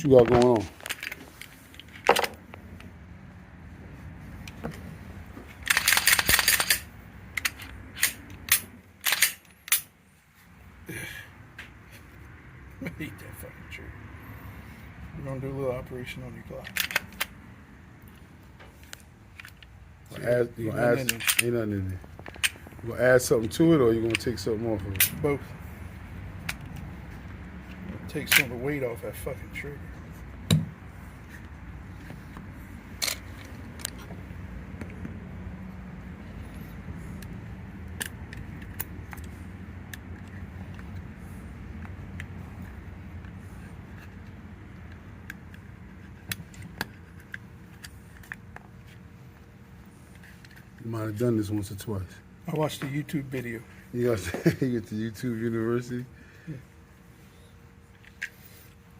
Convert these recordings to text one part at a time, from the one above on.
you got going on? Eat that fucking trigger. We're gonna do a little operation on your Glock. Ain't nothing in there. You gonna add something to it, or you gonna take something off of it? Both. Take some of the weight off that fucking trigger. You might have done this once or twice. I watched a YouTube video. You got you get to YouTube University. Yeah.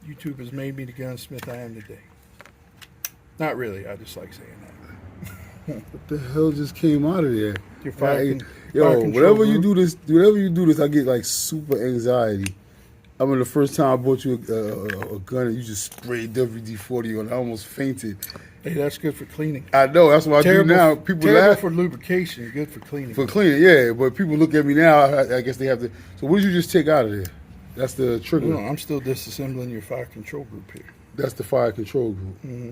YouTube has made me the gunsmith I am today. Not really. I just like saying that. What the hell just came out of there? Your fire whenever you do this, I get like super anxiety. I remember the first time I bought you a gun and you just sprayed WD-40 on. I almost fainted. Hey, that's good for cleaning. I know, that's what I do now. People laugh. For lubrication, good for cleaning. For cleaning, yeah. But people look at me now, I guess they have to. So what did you just take out of there? That's the trigger. No, I'm still disassembling your fire control group here. That's the fire control group. Mm-hmm.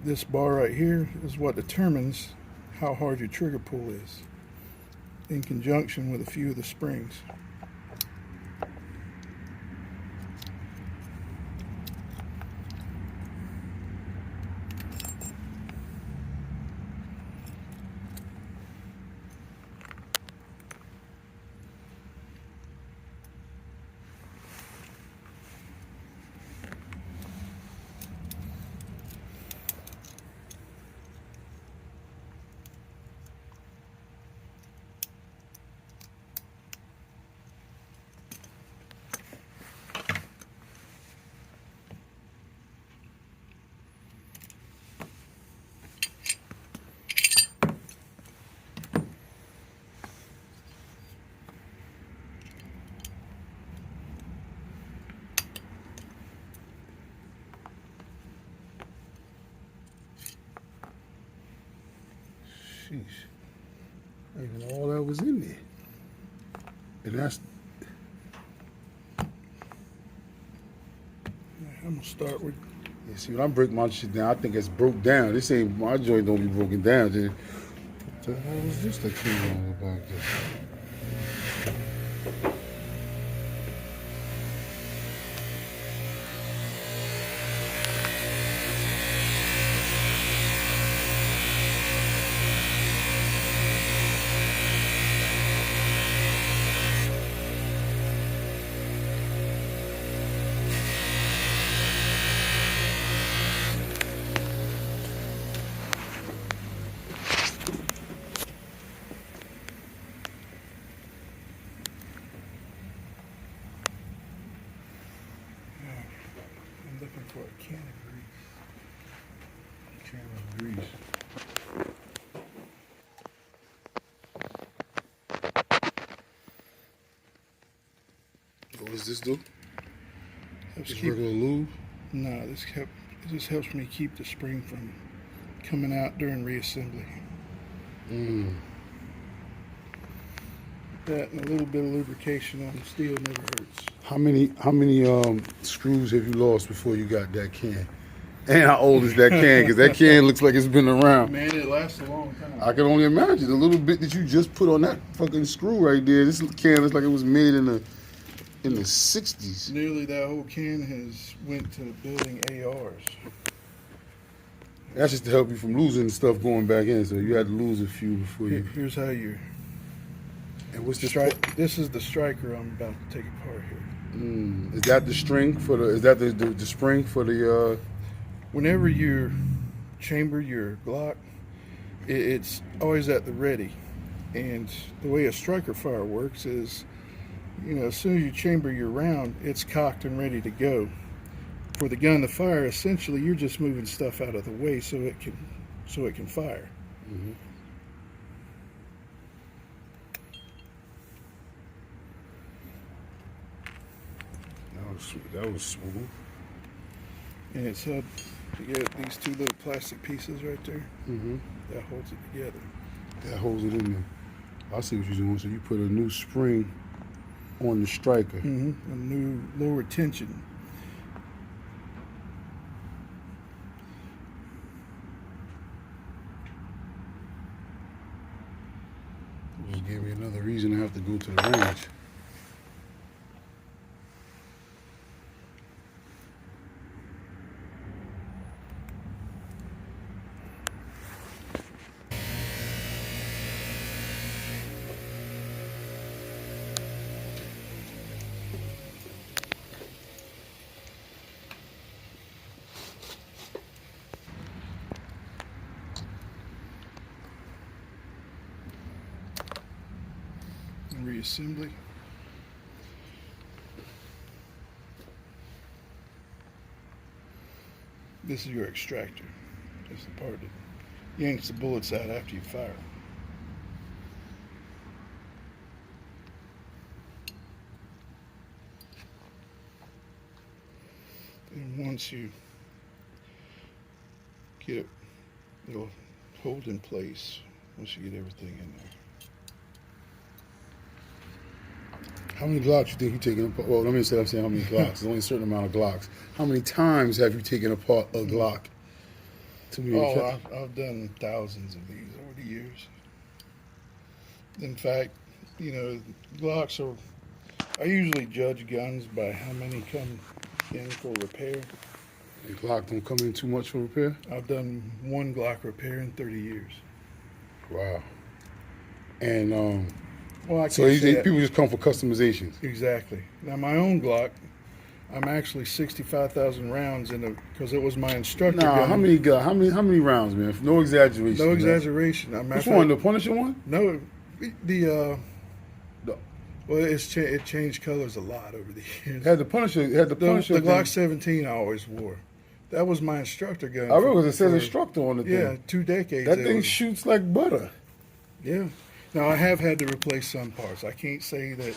This bar right here is what determines how hard your trigger pull is, in conjunction with a few of the springs. Sheesh. Even all that was in there. And that's... I'm going to start with... Yeah, see, when I break my shit down, I think it's broke down. This ain't... My joint don't be broken down. What the hell was this that came on about this? Looking for a can of grease. Can of grease. What does this do? Just regular lube? No, this helps me keep the spring from coming out during reassembly. That and a little bit of lubrication on the steel never hurts. How many screws have you lost before you got that can? And how old is that can? Because that can looks like it's been around. Man, it lasts a long time. I can only imagine the little bit that you just put on that fucking screw right there. This can looks like it was made in the 60s. Nearly that whole can has went to building ARs. That's just to help you from losing stuff going back in. So you had to lose a few before you. Here's how you. And what's the strike? This is the striker I'm about to take apart here. Is that the string for the? Is that the spring for the? Whenever you chamber your Glock, it's always at the ready, and the way a striker fire works is, you know, as soon as you chamber your round, it's cocked and ready to go. For the gun to fire, essentially, you're just moving stuff out of the way so it can fire. Mm-hmm. That was smooth. And it's held together. These two little plastic pieces right there. Mm-hmm. That holds it together. That holds it in there. I see what you're doing. So you put a new spring on the striker. A new lower tension. Just gave me another reason to have to go to the range. Reassembly. This is your extractor. That's the part that yanks the bullets out after you fire. And once you get it, it'll hold in place once you get everything in there. How many Glocks you think you taken apart? Well, let me say I'm saying how many Glocks. There's only a certain amount of Glocks. How many times have you taken apart a Glock? I've done thousands of these over the years. In fact, Glocks are. I usually judge guns by how many come in for repair. The Glock don't come in too much for repair? I've done one Glock repair in 30 years. Wow. And Well, I so can't say that. people just come for customizations. Exactly. Now my own Glock, I'm actually 65,000 rounds in it because it was my instructor gun. How many rounds, man? No exaggeration. No exaggeration. Which one? The Punisher one? No, well, it changed colors a lot over the years. Had the Punisher. The Glock 17 I always wore. That was my instructor gun. I remember it says instructor on the thing. Yeah, 2 decades. That thing shoots like butter. Yeah. Now I have had to replace some parts. I can't say that.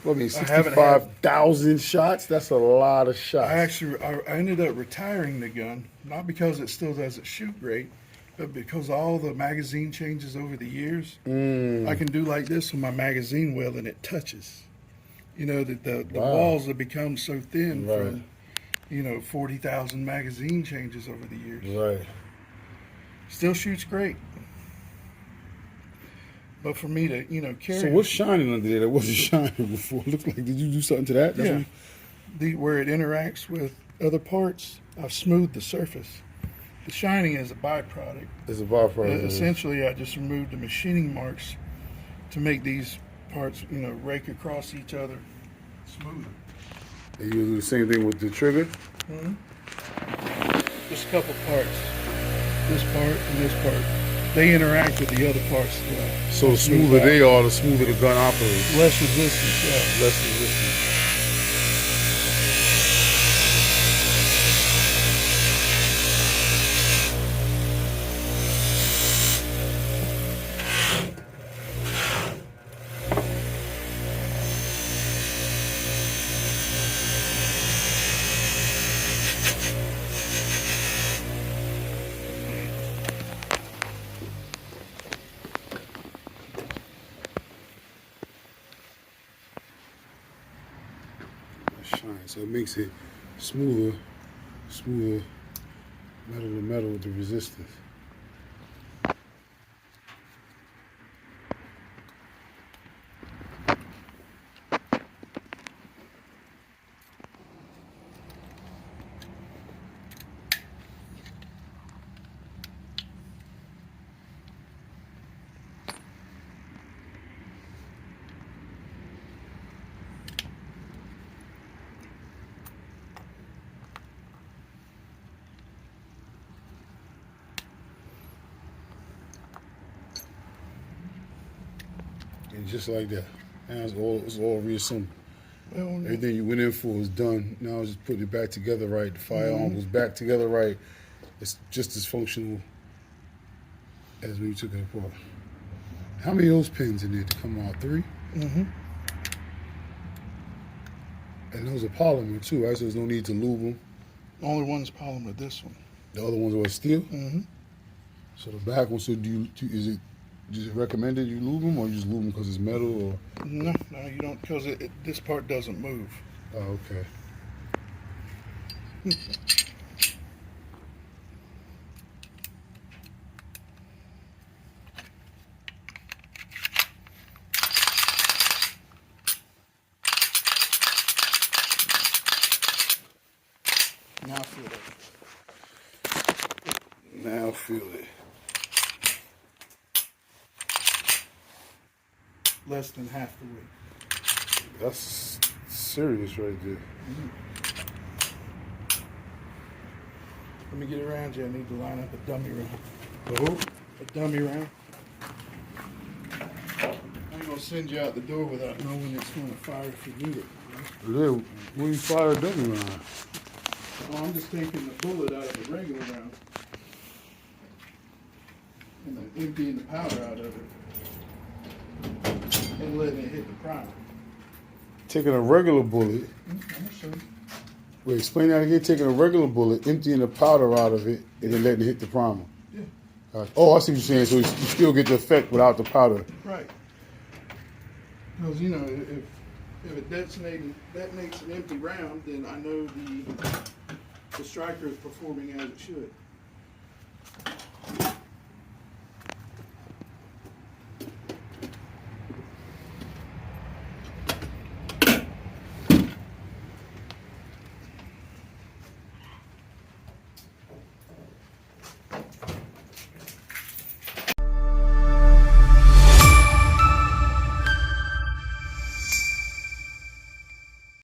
Well, I mean, 65,000 shots. That's a lot of shots. I ended up retiring the gun, not because it still doesn't shoot great, but because all the magazine changes over the years. I can do like this with my magazine well, and it touches. The walls have become so thin from 40,000 magazine changes over the years. Right. Still shoots great. But for me to, carry. So what's shining under there that wasn't shining before? It looked like, did you do something to that? Where it interacts with other parts, I've smoothed the surface. The shining is a byproduct. It's a byproduct. Essentially, I just removed the machining marks to make these parts, rake across each other smoother. And you do the same thing with the trigger? Just a couple parts. This part and this part. They interact with the other parts. So the smoother they are, the smoother the gun operates. Less resistance, yeah. Less resistance. Shine, so it makes it smoother, metal to metal with the resistance. And just like that. Now it's all reassembled. Everything you went in for is done. Now it's just putting it back together right. The firearm was back together right. It's just as functional as when you took it apart. How many of those pins in there to come out? 3? And those are polymer too, right? So there's no need to lube them. The only one's polymer, this one. The other ones are steel. Mm-hmm. So the back one. So is it recommended you lube them, or you just lube them because it's metal? Or No, you don't, because this part doesn't move. oh, okay. Now feel it. Now feel it. Less than half the weight. That's serious right there. Mm-hmm. Let me get around you. I need to line up a dummy round. Oh, A dummy round. I ain't gonna send you out the door without knowing it's gonna fire if you need it. yeah. When you fire a dummy round, Oh, I'm just taking the bullet out of the regular round and then emptying the powder out of it and letting it hit the primer. taking a regular bullet. I'm gonna show you. Wait, explain that again. Taking a regular bullet, emptying the powder out of it, and then letting it hit the primer. Yeah. Oh, I see what you're saying. So you still get the effect without the powder. Right. Because, you know, if it detonates an empty round, then I know the striker is performing as it should.